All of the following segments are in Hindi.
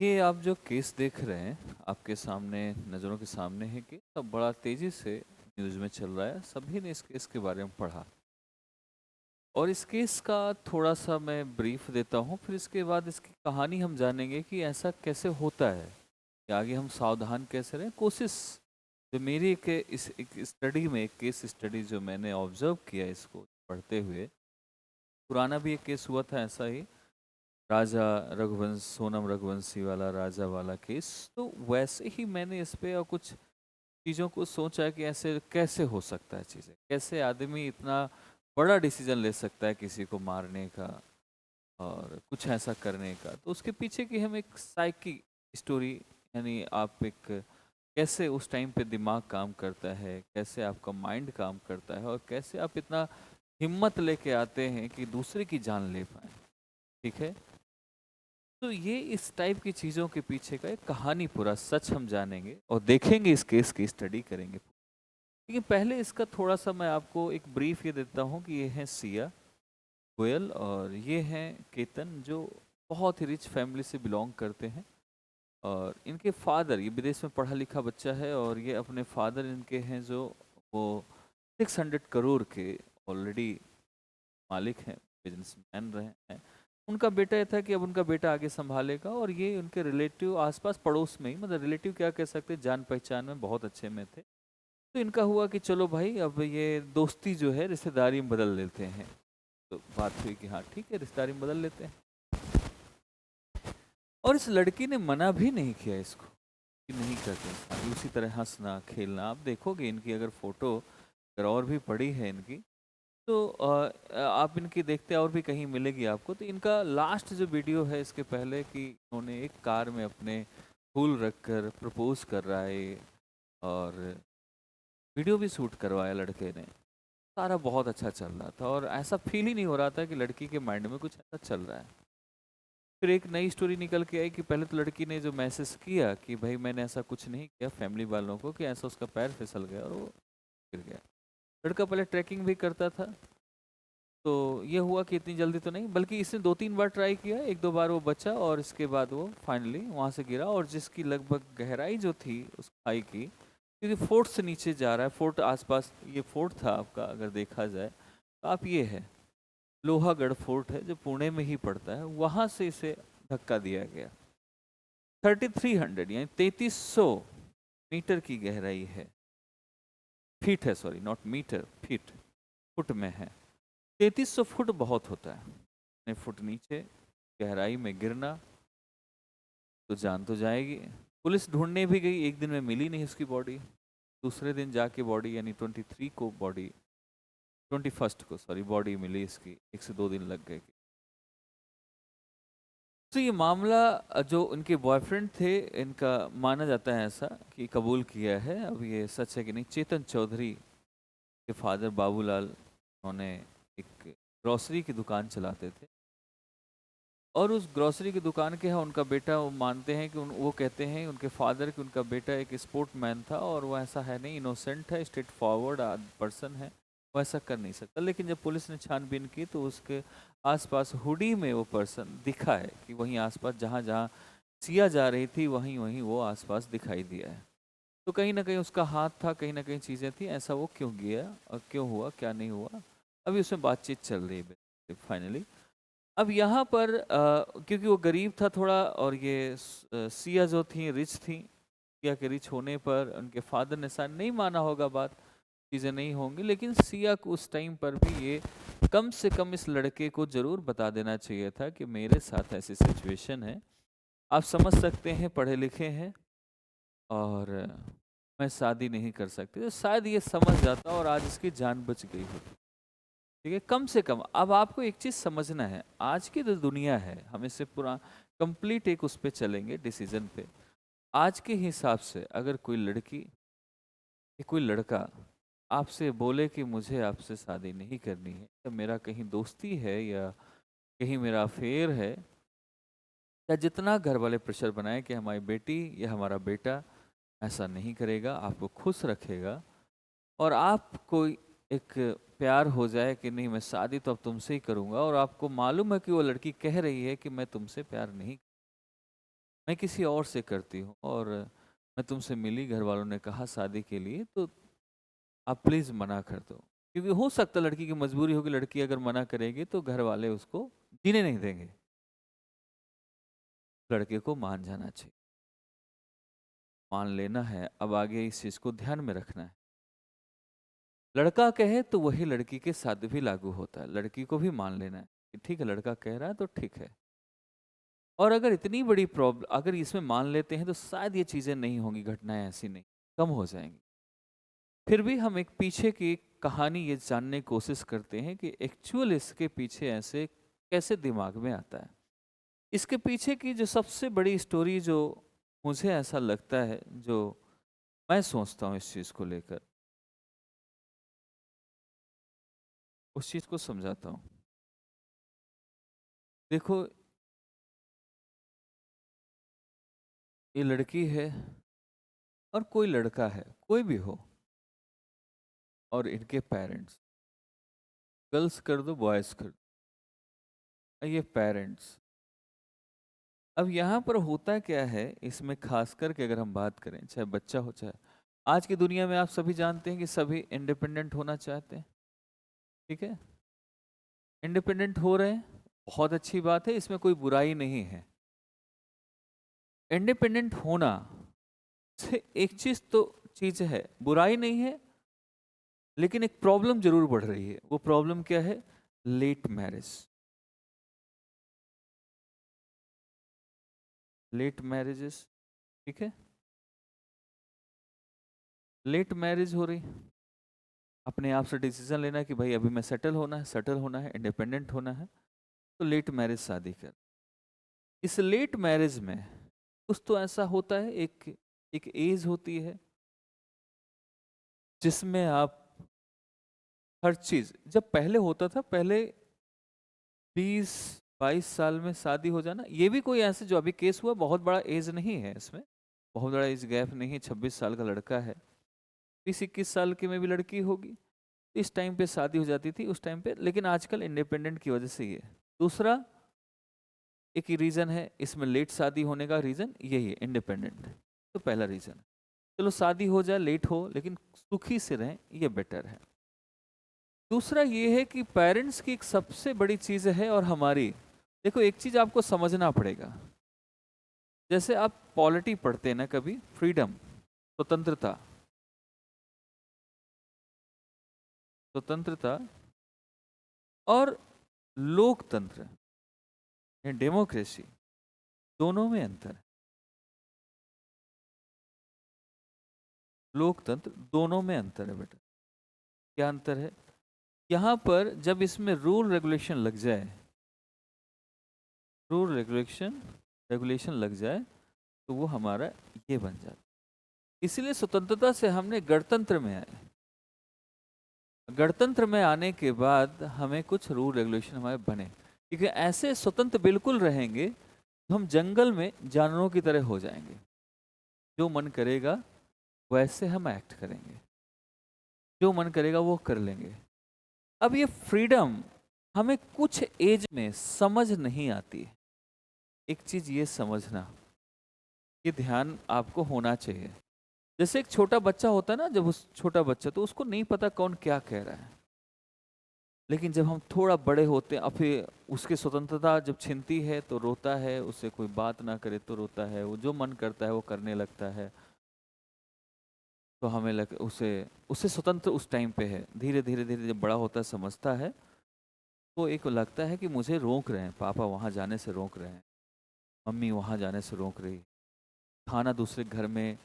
ये आप जो केस देख रहे हैं आपके सामने नज़रों के सामने है कि सब बड़ा तेजी से न्यूज़ में चल रहा है। सभी ने इस केस के बारे में पढ़ा और इस केस का थोड़ा सा मैं ब्रीफ देता हूँ, फिर इसके बाद इसकी कहानी हम जानेंगे कि ऐसा कैसे होता है कि आगे हम सावधान कैसे रहें। कोशिश जो मेरी एक स्टडी में, एक केस स्टडी जो मैंने ऑब्जर्व किया इसको पढ़ते हुए, पुराना भी एक केस हुआ था ऐसा ही, राजा रघुवंश सोनम रघुवंशी वाला राजा वाला केस। तो वैसे ही मैंने इस पे और कुछ चीज़ों को सोचा कि ऐसे कैसे हो सकता है, चीज़ें कैसे आदमी इतना बड़ा डिसीजन ले सकता है किसी को मारने का और कुछ ऐसा करने का। तो उसके पीछे की हम एक साइकी स्टोरी, यानी आप एक कैसे उस टाइम पे दिमाग काम करता है, कैसे आपका माइंड काम करता है और कैसे आप इतना हिम्मत लेके आते हैं कि दूसरे की जान ले पाए। ठीक है, तो ये इस टाइप की चीज़ों के पीछे का एक कहानी, पूरा सच हम जानेंगे और देखेंगे, इस केस की स्टडी करेंगे। लेकिन पहले इसका थोड़ा सा मैं आपको एक ब्रीफ ये देता हूँ कि ये हैं सिया गोयल और ये हैं केतन, जो बहुत ही रिच फैमिली से बिलोंग करते हैं। और इनके फादर, ये विदेश में पढ़ा लिखा बच्चा है और ये अपने फादर इनके हैं जो वो 600 करोड़ के ऑलरेडी मालिक हैं, बिजनेसमैन रहे हैं। उनका बेटा ये था कि अब उनका बेटा आगे संभालेगा और ये उनके रिलेटिव आसपास पड़ोस में ही, मतलब रिलेटिव क्या कह सकते हैं, जान पहचान में बहुत अच्छे में थे। तो इनका हुआ कि चलो भाई अब ये दोस्ती जो है रिश्तेदारी में बदल लेते हैं। तो बात हुई कि हाँ ठीक है, रिश्तेदारी में बदल लेते हैं। और इस लड़की ने मना भी नहीं किया इसको कि नहीं करते हैं शादी। उसी तरह हंसना खेलना, आप देखोगे इनकी अगर फोटो अगर और भी पड़ी है इनकी, तो आप इनकी देखते और भी कहीं मिलेगी आपको। तो इनका लास्ट जो वीडियो है इसके पहले कि उन्होंने एक कार में अपने फूल रखकर प्रपोज कर रहा है और वीडियो भी शूट करवाया लड़के ने। सारा बहुत अच्छा चल रहा था और ऐसा फील ही नहीं हो रहा था कि लड़की के माइंड में कुछ ऐसा चल रहा है। फिर एक नई स्टोरी निकल के आई कि पहले तो लड़की ने जो मैसेज किया कि भाई मैंने ऐसा कुछ नहीं किया फैमिली वालों को, कि ऐसा उसका पैर फिसल गया और वो गिर गया। लड़का पहले ट्रैकिंग भी करता था, तो ये हुआ कि इतनी जल्दी तो नहीं, बल्कि इसने 2-3 बार ट्राई किया, 1-2 बार वो बचा और इसके बाद वो फाइनली वहाँ से गिरा। और जिसकी लगभग गहराई जो थी उस खाई की, क्योंकि फोर्ट से नीचे जा रहा है, फोर्ट आसपास, ये फोर्ट था आपका अगर देखा जाए तो आप, ये है लोहागढ़ फोर्ट है जो पुणे में ही पड़ता है, वहाँ से इसे धक्का दिया गया। 3300 यानी 3300 मीटर की गहराई है, फीट है, sorry not metre, feet, foot में है। 3300 फुट बहुत होता है, इतने फुट नीचे गहराई में गिरना, तो जान तो जाएगी। पुलिस ढूंढने भी गई, एक दिन में मिली नहीं उसकी बॉडी। दूसरे दिन जाके बॉडी, यानी 23 को बॉडी, 21 को सॉरी बॉडी मिली इसकी, 1 से 2 दिन लग गए। तो ये मामला जो उनके बॉयफ्रेंड थे, इनका माना जाता है ऐसा कि कबूल किया है, अब ये सच है कि नहीं। चेतन चौधरी के फादर बाबूलाल, उन्होंने एक ग्रोसरी की दुकान चलाते थे और उस ग्रोसरी की दुकान के यहाँ उनका बेटा, वो मानते हैं कि वो कहते हैं उनके फादर कि उनका बेटा एक स्पोर्ट मैन था और वो ऐसा है नहीं, इनोसेंट है, स्ट्रेट फॉरवर्ड पर्सन है, वो ऐसा कर नहीं सकता। लेकिन जब पुलिस ने छानबीन की तो उसके आसपास हुडी में वो पर्सन दिखा है कि वहीं आसपास जहाँ जहाँ सिया जा रही थी वहीं वहीं वो आसपास दिखाई दिया है। तो कहीं ना कहीं उसका हाथ था, कहीं ना कहीं चीज़ें थी, ऐसा वो क्यों गया और क्यों हुआ क्या नहीं हुआ, अभी उसमें बातचीत चल रही है फाइनली। अब यहाँ पर क्योंकि वो गरीब था थोड़ा और ये सिया जो थी रिच थी, सिया के रिच होने पर उनके फादर ने शायद नहीं माना होगा बात, चीज़ें नहीं होंगी, लेकिन सिया को उस टाइम पर भी ये कम से कम इस लड़के को ज़रूर बता देना चाहिए था कि मेरे साथ ऐसी सिचुएशन है, आप समझ सकते हैं पढ़े लिखे हैं और मैं शादी नहीं कर सकती। तो शायद ये समझ जाता और आज इसकी जान बच गई होती। ठीक है, कम से कम। अब आपको एक चीज समझना है, आज की जो दुनिया है, हम इससे पूरा कंप्लीट एक उस पे चलेंगे डिसीजन पे। आज के हिसाब से अगर कोई लड़की या कोई लड़का आपसे बोले कि मुझे आपसे शादी नहीं करनी है, या मेरा कहीं दोस्ती है या कहीं मेरा अफेयर है, या जितना घर वाले प्रेशर बनाए कि हमारी बेटी या हमारा बेटा ऐसा नहीं करेगा, आपको खुश रखेगा, और आपको एक प्यार हो जाए कि नहीं मैं शादी तो अब तुमसे ही करूंगा, और आपको मालूम है कि वो लड़की कह रही है कि मैं तुमसे प्यार नहीं, मैं किसी और से करती हूँ और मैं तुमसे मिली, घर वालों ने कहा शादी के लिए, तो आप प्लीज मना कर दो। क्योंकि हो सकता है लड़की की मजबूरी होगी, लड़की अगर मना करेगी तो घर वाले उसको जीने नहीं देंगे। लड़के को मान जाना चाहिए, मान लेना है। अब आगे इस चीज को ध्यान में रखना है। लड़का कहे तो वही लड़की के साथ भी लागू होता है, लड़की को भी मान लेना है कि ठीक है, लड़का कह रहा है तो ठीक है। और अगर इतनी बड़ी प्रॉब्लम अगर इसमें मान लेते हैं तो शायद ये चीजें नहीं होंगी, घटनाएं ऐसी नहीं, कम हो जाएंगी। फिर भी हम एक पीछे की कहानी ये जानने की कोशिश करते हैं कि एक्चुअल इसके पीछे ऐसे कैसे दिमाग में आता है। इसके पीछे की जो सबसे बड़ी स्टोरी, जो मुझे ऐसा लगता है, जो मैं सोचता हूँ इस चीज को लेकर, उस चीज को समझाता हूँ। देखो, ये लड़की है और कोई लड़का है, कोई भी हो, और इनके पेरेंट्स, गर्ल्स कर दो बॉयज कर दो, ये पेरेंट्स। अब यहाँ पर होता क्या है इसमें, खास करके अगर हम बात करें, चाहे बच्चा हो चाहे, आज की दुनिया में आप सभी जानते हैं कि सभी इंडिपेंडेंट होना चाहते हैं। ठीक है, इंडिपेंडेंट हो रहे हैं, बहुत अच्छी बात है, इसमें कोई बुराई नहीं है। इंडिपेंडेंट होना से एक चीज तो चीज है, बुराई नहीं है, लेकिन एक प्रॉब्लम जरूर बढ़ रही है। वो प्रॉब्लम क्या है? Late marriage. लेट मैरिजेस, ठीक है, लेट मैरिज हो रही, अपने आप से डिसीजन लेना कि भाई अभी मैं सेटल होना है, सेटल होना है, इंडिपेंडेंट होना है, तो लेट मैरिज शादी कर। इस लेट मैरिज में कुछ तो ऐसा होता है, एक एक एज होती है जिसमें आप हर चीज, जब पहले होता था, पहले 20-22 साल में शादी हो जाना, ये भी कोई ऐसे जो अभी केस हुआ बहुत बड़ा एज नहीं है इसमें, बहुत बड़ा एज गैप नहीं है। 26 साल का लड़का है, 20-21 साल की में भी लड़की होगी, इस टाइम पे शादी हो जाती थी उस टाइम पे। लेकिन आजकल इंडिपेंडेंट की वजह से ये दूसरा एक ही रीजन है इसमें लेट शादी होने का, रीजन यही है, इंडिपेंडेंट। तो पहला रीजन, चलो शादी हो जाए, लेट हो, लेकिन सुखी से रहें, ये बेटर है। दूसरा ये है कि पेरेंट्स की एक सबसे बड़ी चीज है, और हमारी, देखो एक चीज आपको समझना पड़ेगा, जैसे आप पॉलिटी पढ़ते हैं ना कभी, फ्रीडम, स्वतंत्रता, स्वतंत्रता और लोकतंत्र, डेमोक्रेसी, दोनों में अंतर है। लोकतंत्र, दोनों में अंतर है बेटा। क्या अंतर है? यहाँ पर जब इसमें रूल रेगुलेशन लग जाए, रूल रेगुलेशन रेगुलेशन लग जाए, तो वो हमारा ये बन जाता है। इसलिए स्वतंत्रता से हमने गणतंत्र में आए, गणतंत्र में आने के बाद हमें कुछ रूल रेगुलेशन हमारे बने, क्योंकि ऐसे स्वतंत्र बिल्कुल रहेंगे तो हम जंगल में जानवरों की तरह हो जाएंगे, जो मन करेगा वैसे हम एक्ट करेंगे, जो मन करेगा वो कर लेंगे। अब ये फ्रीडम हमें कुछ एज में समझ नहीं आती है। एक चीज ये समझना, ये ध्यान आपको होना चाहिए। जैसे एक छोटा बच्चा होता है ना, जब उस छोटा बच्चा, तो उसको नहीं पता कौन क्या कह रहा है, लेकिन जब हम थोड़ा बड़े होते हैं, और फिर उसकी स्वतंत्रता जब छिनती है तो रोता है, उससे कोई बात ना करे तो रोता है, वो जो मन करता है वो करने लगता है। तो हमें उसे उससे स्वतंत्र उस टाइम पे है। धीरे धीरे धीरे जब बड़ा होता है, समझता है, तो एक लगता है कि मुझे रोक रहे हैं, पापा वहाँ जाने से रोक रहे हैं, मम्मी वहाँ जाने से रोक रही, खाना दूसरे घर में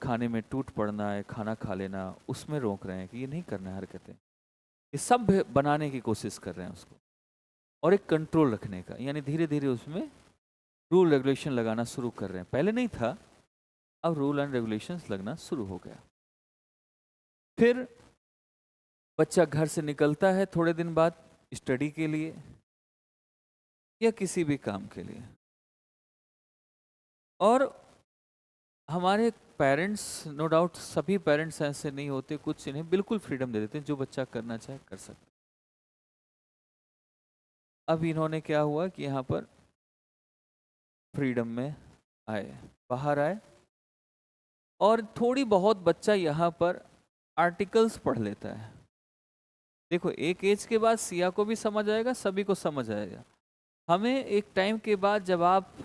खाने में टूट पड़ना है, खाना खा लेना, उसमें रोक रहे हैं कि ये नहीं करना है हरकतें। ये सब बनाने की कोशिश कर रहे हैं उसको, और एक कंट्रोल रखने का, यानी धीरे धीरे उसमें रूल रेगुलेशन लगाना शुरू कर रहे हैं। पहले नहीं था, अब रूल एंड रेगुलेशंस लगना शुरू हो गया। फिर बच्चा घर से निकलता है थोड़े दिन बाद, स्टडी के लिए या किसी भी काम के लिए, और हमारे पेरेंट्स, नो डाउट सभी पेरेंट्स ऐसे नहीं होते, कुछ इन्हें बिल्कुल फ्रीडम दे देते हैं, जो बच्चा करना चाहे कर सकता। अब इन्होंने क्या हुआ कि यहाँ पर फ्रीडम में आए, बाहर आए, और थोड़ी बहुत बच्चा यहाँ पर आर्टिकल्स पढ़ लेता है। देखो, एक एज के बाद सिया को भी समझ आएगा, सभी को समझ आएगा। हमें एक टाइम के बाद जब आप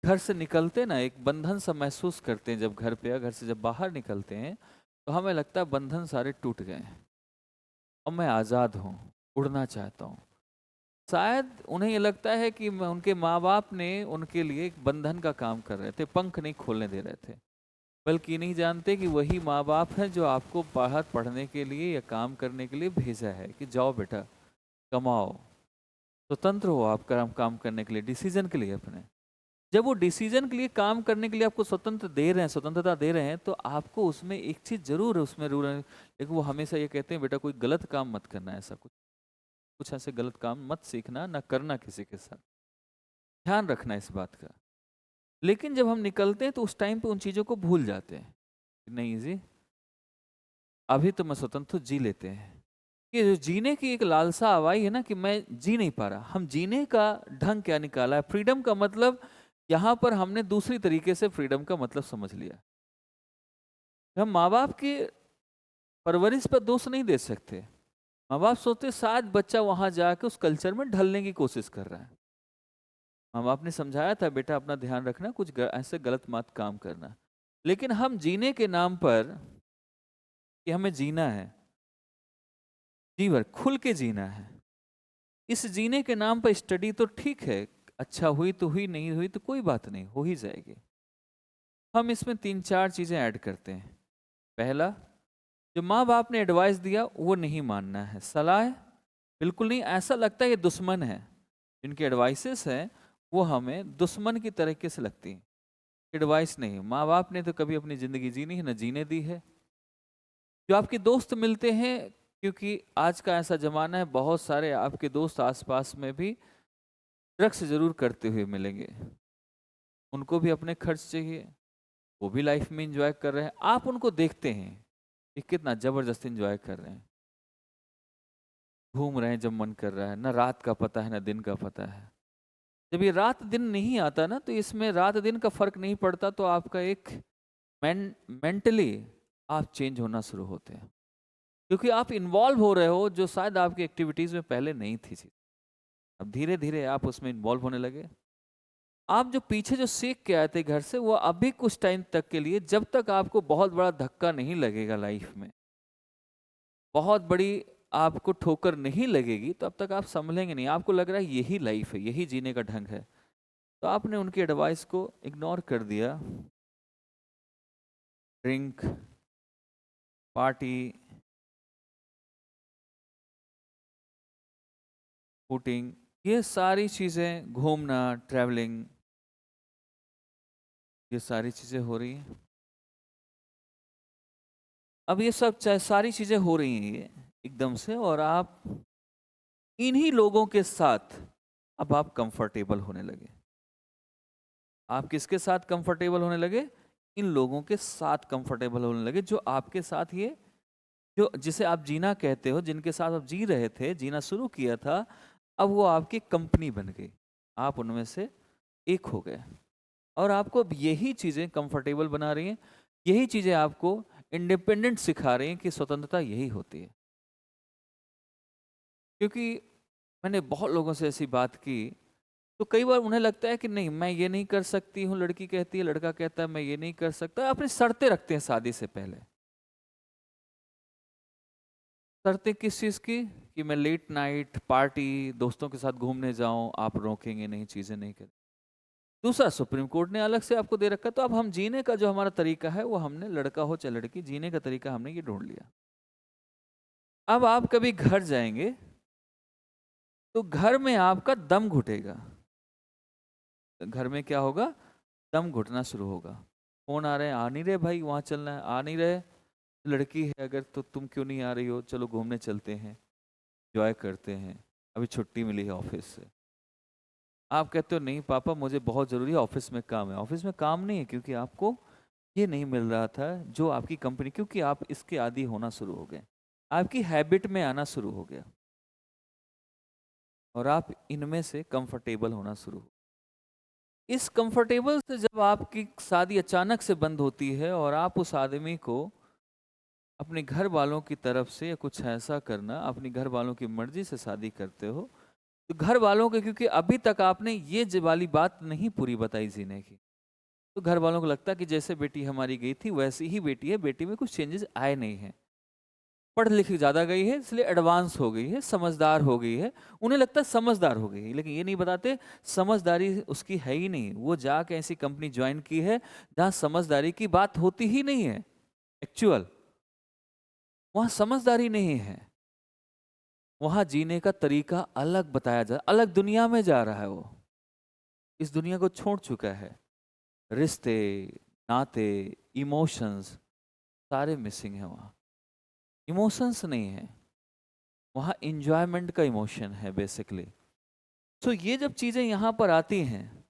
घर से निकलते ना, एक बंधन सा महसूस करते हैं जब घर पे या घर से जब बाहर निकलते हैं, तो हमें लगता है बंधन सारे टूट गए हैं और मैं आज़ाद हूँ, उड़ना चाहता हूँ। शायद उन्हें ये लगता है कि उनके माँ बाप ने उनके लिए एक बंधन का काम कर रहे थे, पंख नहीं खोलने दे रहे थे, बल्कि नहीं जानते कि वही माँ बाप हैं जो आपको बाहर पढ़ने के लिए या काम करने के लिए भेजा है कि जाओ बेटा, कमाओ, स्वतंत्र हो आप काम करने के लिए, डिसीजन के लिए अपने। जब वो डिसीजन के लिए काम करने के लिए आपको स्वतंत्र दे रहे हैं, स्वतंत्रता दे रहे हैं, तो आपको उसमें एक चीज़ जरूर है, उसमें रूल है, लेकिन वो हमेशा ये कहते हैं बेटा कोई गलत काम मत करना, ऐसा कुछ कुछ ऐसे गलत काम मत सीखना, ना करना किसी के साथ, ध्यान रखना इस बात का। लेकिन जब हम निकलते हैं तो उस टाइम पे उन चीज़ों को भूल जाते हैं। नहीं जी, अभी तो मैं स्वतंत्र जी लेते हैं। ये जो जीने की एक लालसा आवाई है ना कि मैं जी नहीं पा रहा, हम जीने का ढंग क्या निकाला है। फ्रीडम का मतलब यहाँ पर हमने दूसरी तरीके से फ्रीडम का मतलब समझ लिया। हम माँ बाप की परवरिश पर दोष नहीं दे सकते। माँ बाप सोचते शायद बच्चा वहां जाके उस कल्चर में ढलने की कोशिश कर रहा है। माँ बाप ने समझाया था बेटा अपना ध्यान रखना, कुछ ऐसे गलत मत काम करना। लेकिन हम जीने के नाम पर, कि हमें जीना है, जीवन खुल के जीना है, इस जीने के नाम पर स्टडी तो ठीक है, अच्छा हुई तो हुई, नहीं हुई तो कोई बात नहीं, हो ही जाएगी। हम इसमें 3-4 चीजें ऐड करते हैं। पहला, जो माँ बाप ने एडवाइस दिया वो नहीं मानना है, सलाह बिल्कुल नहीं, ऐसा लगता है ये दुश्मन है। जिनकी एडवाइसेस हैं वो हमें दुश्मन की तरीके से लगती हैं। एडवाइस नहीं, माँ बाप ने तो कभी अपनी ज़िंदगी जीनी है, न जीने दी है। जो आपके दोस्त मिलते हैं, क्योंकि आज का ऐसा ज़माना है, बहुत सारे आपके दोस्त आसपास में भी ड्रग्स जरूर करते हुए मिलेंगे। उनको भी अपने खर्च चाहिए, वो भी लाइफ में इंजॉय कर रहे हैं, आप उनको देखते हैं कि कितना ज़बरदस्त इंजॉय कर रहे हैं, घूम रहे हैं जब मन कर रहा है, ना रात का पता है ना दिन का पता है। जब ये रात दिन नहीं आता ना, तो इसमें रात दिन का फर्क नहीं पड़ता, तो आपका एक मेंटली आप चेंज होना शुरू होते हैं, क्योंकि आप इन्वॉल्व हो रहे हो जो शायद आपकी एक्टिविटीज में पहले नहीं थी चीज। अब धीरे धीरे आप उसमें इन्वॉल्व होने लगे। आप जो पीछे जो सीख के आए थे घर से, वो अभी कुछ टाइम तक के लिए, जब तक आपको बहुत बड़ा धक्का नहीं लगेगा लाइफ में, बहुत बड़ी आपको ठोकर नहीं लगेगी, तो अब तक आप संभलेंगे नहीं। आपको लग रहा है यही लाइफ है, यही जीने का ढंग है, तो आपने उनकी एडवाइस को इग्नोर कर दिया। ड्रिंक, पार्टी, फूटिंग, ये सारी चीज़ें, घूमना, ट्रैवलिंग, ये सारी चीज़ें हो रही हैं। अब ये सब चाहे सारी चीज़ें हो रही हैं ये एकदम से, और आप इन्हीं लोगों के साथ अब आप कंफर्टेबल होने लगे। आप किसके साथ कंफर्टेबल होने लगे? इन लोगों के साथ कंफर्टेबल होने लगे, जो आपके साथ ये, जो जिसे आप जीना कहते हो, जिनके साथ आप जी रहे थे, जीना शुरू किया था, अब वो आपकी कंपनी बन गई, आप उनमें से एक हो गए। और आपको अब यही चीज़ें कंफर्टेबल बना रही हैं, यही चीज़ें आपको इंडिपेंडेंट सिखा रही हैं कि स्वतंत्रता यही होती है। क्योंकि मैंने बहुत लोगों से ऐसी बात की, तो कई बार उन्हें लगता है कि नहीं मैं ये नहीं कर सकती हूँ, लड़की कहती है, लड़का कहता है मैं ये नहीं कर सकता, अपनी शर्तें रखते हैं शादी से पहले। शर्तें किस चीज़ की? कि मैं लेट नाइट पार्टी, दोस्तों के साथ घूमने जाऊं, आप रोकेंगे नहीं, चीज़ें नहीं करें। दूसरा, सुप्रीम कोर्ट ने अलग से आपको दे रखा है। तो अब हम जीने का जो हमारा तरीका है, वो हमने, लड़का हो चाहे लड़की, जीने का तरीका हमने ये ढूंढ लिया। अब आप कभी घर जाएंगे तो घर में आपका दम घुटेगा। घर में क्या होगा? दम घुटना शुरू होगा। फोन आ रहे हैं, आ नहीं रहे भाई, वहां चलना है, आ नहीं रहे, लड़की है अगर तो तुम क्यों नहीं आ रही हो, चलो घूमने चलते हैं, एंजॉय करते हैं, अभी छुट्टी मिली है ऑफिस से। आप कहते हो नहीं पापा मुझे बहुत ज़रूरी है, ऑफिस में काम है। ऑफिस में काम नहीं है, क्योंकि आपको ये नहीं मिल रहा था जो आपकी कंपनी, क्योंकि आप इसके आदी होना शुरू हो गए, आपकी हैबिट में आना शुरू हो गया, और आप इनमें से कंफर्टेबल होना शुरू हो। इस कंफर्टेबल से जब आपकी शादी अचानक से बंद होती है और आप उस आदमी को अपने घर वालों की तरफ से या कुछ ऐसा करना, अपनी घर वालों की मर्जी से शादी करते हो, तो घर वालों के, क्योंकि अभी तक आपने ये वाली बात नहीं पूरी बताई जीने की, तो घर वालों को लगता है कि जैसे बेटी हमारी गई थी वैसी ही बेटी है, बेटी में कुछ चेंजेस आए नहीं हैं, पढ़ लिख ज़्यादा गई है इसलिए एडवांस हो गई है, समझदार हो गई है, उन्हें लगता है समझदार हो गई है, लेकिन ये नहीं बताते समझदारी उसकी है ही नहीं। वो जाके ऐसी कंपनी ज्वाइन की है जहाँ समझदारी की बात होती ही नहीं है, एक्चुअल वहाँ समझदारी नहीं है, वहाँ जीने का तरीका अलग बताया जा, अलग दुनिया में जा रहा है वो, इस दुनिया को छोड़ चुका है। रिश्ते, नाते, इमोशंस सारे मिसिंग है वहाँ, इमोशंस नहीं है वहाँ, इंजॉयमेंट का इमोशन है बेसिकली। सो ये जब चीज़ें यहाँ पर आती हैं,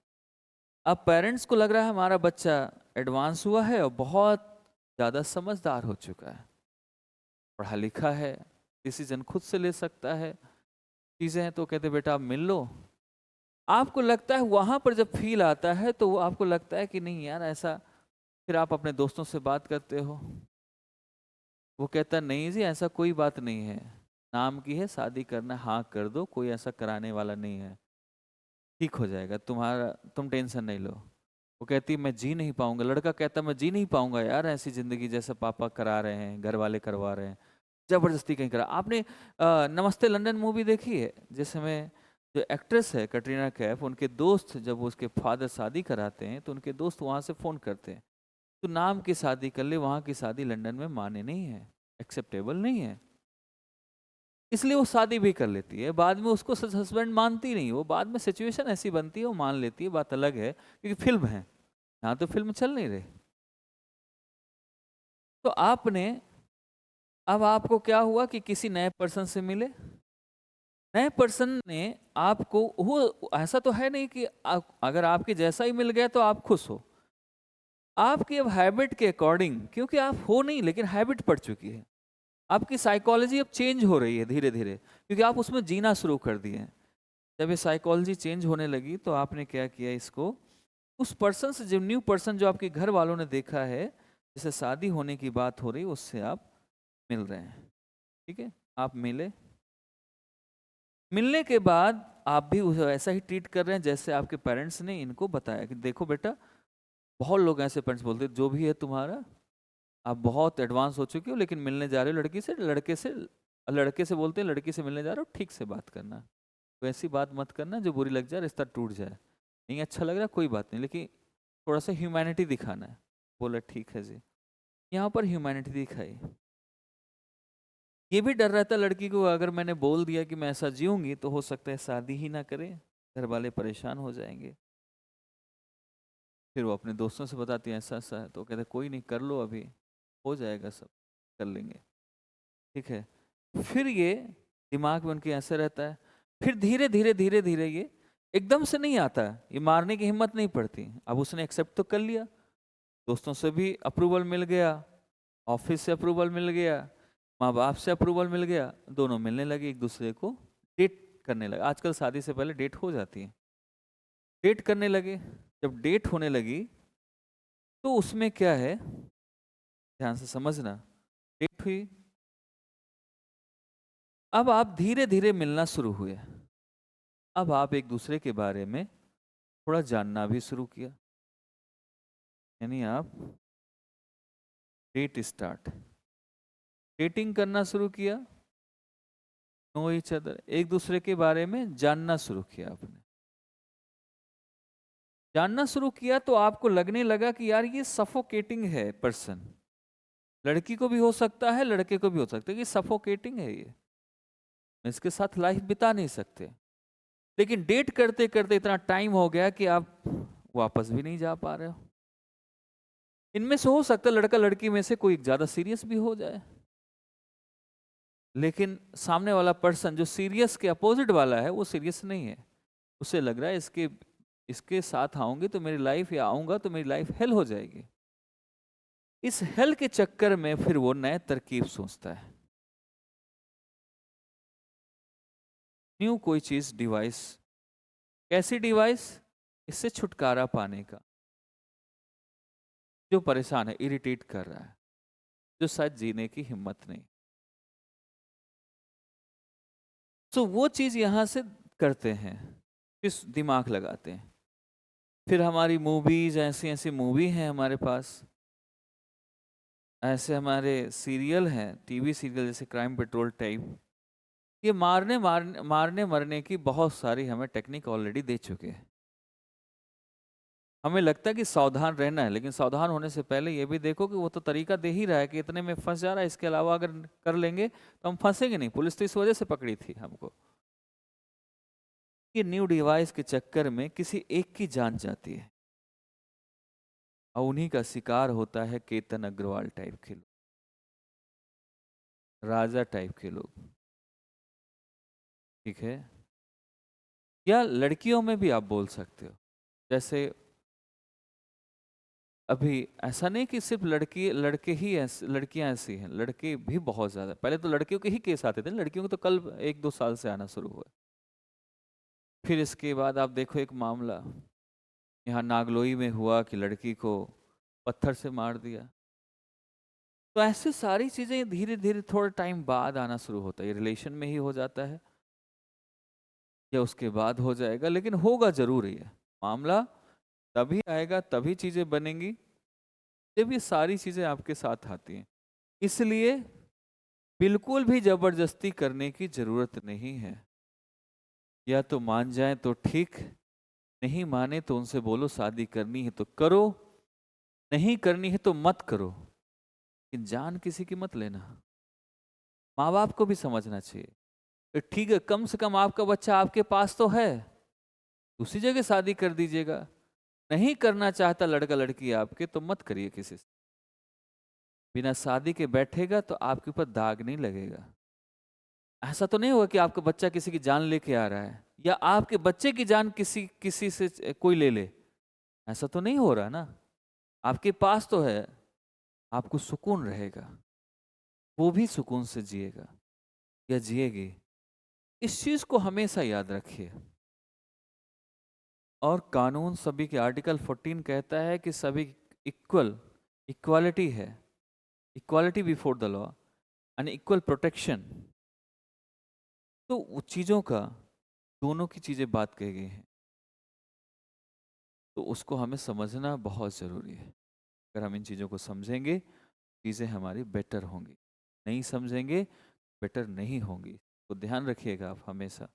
अब पेरेंट्स को लग रहा है हमारा बच्चा एडवांस हुआ है और बहुत ज़्यादा समझदार हो चुका है, पढ़ा लिखा है, डिसीजन खुद से ले सकता है, चीज़ें हैं, तो कहते बेटा आप मिल लो। आपको लगता है वहाँ पर जब फील आता है तो वो आपको लगता है कि नहीं यार ऐसा, फिर आप अपने दोस्तों से बात करते हो, वो कहता नहीं जी ऐसा कोई बात नहीं है, नाम की है, शादी करना हाँ कर दो, कोई ऐसा कराने वाला नहीं है, ठीक हो जाएगा तुम्हारा, तुम टेंशन नहीं लो। वो कहती मैं जी नहीं पाऊंगा, लड़का कहता मैं जी नहीं पाऊंगा यार ऐसी जिंदगी जैसे पापा करा रहे हैं, घर वाले करवा रहे हैं, जबरदस्ती कहीं करा। आपने नमस्ते लंदन मूवी देखी है, जिसमें जो एक्ट्रेस है कटरीना कैफ, उनके दोस्त जब उसके फादर शादी कराते हैं तो उनके दोस्त वहां से फोन करते हैं, तो नाम की शादी कर ले, वहां की शादी लंदन में माने नहीं है, एक्सेप्टेबल नहीं है, इसलिए वो शादी भी कर लेती है। बाद में उसको हस्बैंड मानती नहीं, वो बाद में सिचुएशन ऐसी बनती है वो मान लेती है, बात अलग है, क्योंकि फिल्म है, यहाँ तो फिल्म चल नहीं रही। तो आपने, अब आपको क्या हुआ कि किसी नए पर्सन से मिले, नए पर्सन ने आपको, वो ऐसा तो है नहीं कि अगर आपके जैसा ही मिल गया तो आप खुश हो, आपकी अब हैबिट के अकॉर्डिंग, क्योंकि आप हो नहीं लेकिन हैबिट पड़ चुकी है, आपकी साइकोलॉजी अब चेंज हो रही है धीरे धीरे, क्योंकि आप उसमें जीना शुरू कर दिए हैं। जब ये साइकोलॉजी चेंज होने लगी तो आपने क्या किया, इसको उस पर्सन से, जो न्यू पर्सन जो आपके घर वालों ने देखा है, जिसे शादी होने की बात हो रही, उससे आप मिल रहे हैं, ठीक है, आप मिले, मिलने के बाद आप भी उसे ऐसा ही ट्रीट कर रहे हैं जैसे आपके पेरेंट्स ने इनको बताया कि देखो बेटा, बहुत लोग ऐसे पेरेंट्स बोलते हैं जो भी है तुम्हारा, आप बहुत एडवांस हो चुके हो, लेकिन मिलने जा रहे हो लड़की से, लड़के से बोलते हैं लड़की से मिलने जा रहे हो, ठीक से बात करना, वैसी बात मत करना जो बुरी लग जाए, रिश्ता टूट जाए, नहीं अच्छा लग रहा कोई बात नहीं, लेकिन थोड़ा सा ह्यूमैनिटी दिखाना है। बोला ठीक है जी, यहाँ पर ह्यूमैनिटी दिखाई। ये भी डर रहता लड़की को, अगर मैंने बोल दिया कि मैं ऐसा जीऊंगी तो हो सकता है शादी ही ना करे, घर वाले परेशान हो जाएंगे। फिर वो अपने दोस्तों से बताती है ऐसा ऐसा है, तो कहते कोई नहीं कर लो, अभी हो जाएगा, सब कर लेंगे, ठीक है। फिर ये दिमाग में उनके ऐसे रहता है, फिर धीरे धीरे धीरे धीरे ये एकदम से नहीं आता, ये मारने की हिम्मत नहीं पड़ती। अब उसने एक्सेप्ट तो कर लिया, दोस्तों से भी अप्रूवल मिल गया, ऑफिस से अप्रूवल मिल गया, माँ बाप से अप्रूवल मिल गया, दोनों मिलने लगे एक दूसरे को, डेट करने लगे। आजकल शादी से पहले डेट हो जाती है, डेट करने लगे। जब डेट होने लगी तो उसमें क्या है, ध्यान से समझना, डेट हुई, अब आप धीरे धीरे मिलना शुरू हुए, अब आप एक दूसरे के बारे में थोड़ा जानना भी शुरू किया, यानी आप डेट स्टार्ट, डेटिंग करना शुरू किया, नो ईच अदर, एक दूसरे के बारे में जानना शुरू किया। आपने जानना शुरू किया तो आपको लगने लगा कि यार ये सफोकेटिंग है पर्सन, लड़की को भी हो सकता है लड़के को भी हो सकता है, कि सफोकेटिंग है ये, इसके साथ लाइफ बिता नहीं सकते। लेकिन डेट करते करते इतना टाइम हो गया कि आप वापस भी नहीं जा पा रहे हो। इनमें से हो सकता है लड़का लड़की में से कोई ज्यादा सीरियस भी हो जाए, लेकिन सामने वाला पर्सन जो सीरियस के अपोजिट वाला है वो सीरियस नहीं है, उसे लग रहा है इसके इसके साथ आऊंगी तो मेरी लाइफ, या आऊंगा तो मेरी लाइफ हेल हो जाएगी। इस हेल के चक्कर में फिर वो नए तरकीब सोचता है, न्यू कोई चीज, डिवाइस। कैसी डिवाइस? इससे छुटकारा पाने का। जो परेशान है, इरिटेट कर रहा है, जो शायद जीने की हिम्मत नहीं, तो वो चीज यहां से करते हैं, किस दिमाग लगाते हैं। फिर हमारी मूवीज, ऐसी ऐसी मूवी हैं हमारे पास, ऐसे हमारे सीरियल हैं, टीवी सीरियल जैसे क्राइम पेट्रोल टाइप, ये मारने मरने की बहुत सारी हमें टेक्निक ऑलरेडी दे चुके हैं। हमें लगता है कि सावधान रहना है, लेकिन सावधान होने से पहले ये भी देखो कि वो तो तरीका दे ही रहा है कि इतने में फंस जा रहा है, इसके अलावा अगर कर लेंगे तो हम फंसेंगे नहीं। पुलिस तो इस वजह से पकड़ी थी हमको, कि न्यू डिवाइस के चक्कर में किसी एक की जान जाती है, और उन्हीं का शिकार होता है केतन अग्रवाल टाइप के लोग, राजा टाइप के लोग। ठीक है, या लड़कियों में भी आप बोल सकते हो। जैसे अभी ऐसा नहीं कि सिर्फ लड़की लड़के ही ऐसे, लड़कियां ऐसी हैं, लड़के भी बहुत ज्यादा। पहले तो लड़कियों के ही केस आते थे, लड़कियों को तो कल 1-2 साल से आना शुरू हुआ। फिर इसके बाद आप देखो एक मामला यहाँ नागलोई में हुआ कि लड़की को पत्थर से मार दिया। तो ऐसे सारी चीजें धीरे धीरे थोड़ा टाइम बाद आना शुरू होता है। ये रिलेशन में ही हो जाता है या उसके बाद हो जाएगा, लेकिन होगा जरूर ही है मामला। तभी आएगा, तभी चीजें बनेंगी जब ये सारी चीजें आपके साथ आती हैं। इसलिए बिल्कुल भी जबरदस्ती करने की जरूरत नहीं है। या तो मान जाए तो ठीक, नहीं माने तो उनसे बोलो शादी करनी है तो करो, नहीं करनी है तो मत करो, लेकिन जान किसी की मत लेना। माँ बाप को भी समझना चाहिए। तो ठीक है, कम से कम आपका बच्चा आपके पास तो है, उसी जगह शादी कर दीजिएगा। नहीं करना चाहता लड़का लड़की आपके, तो मत करिए किसी से। बिना शादी के बैठेगा तो आपके ऊपर दाग नहीं लगेगा। ऐसा तो नहीं होगा कि आपका बच्चा किसी की जान लेके आ रहा है, या आपके बच्चे की जान किसी किसी से कोई ले ले। ऐसा तो नहीं हो रहा ना, आपके पास तो है, आपको सुकून रहेगा, वो भी सुकून से जिएगा या जिएगी। इस चीज को हमेशा याद रखिए। और कानून सभी के, आर्टिकल 14 कहता है कि सभी इक्वालिटी है, equality before the law and equal protection. तो उन चीजों का, दोनों की चीजें बात कही गई हैं, तो उसको हमें समझना बहुत ज़रूरी है। अगर हम इन चीज़ों को समझेंगे, चीज़ें हमारी बेटर होंगी। नहीं समझेंगे, बेटर नहीं होंगी। तो ध्यान रखिएगा आप हमेशा।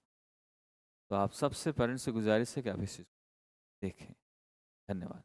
तो आप सबसे पेरेंट्स से गुजारिश है कि आप इस चीज़ को देखें। धन्यवाद।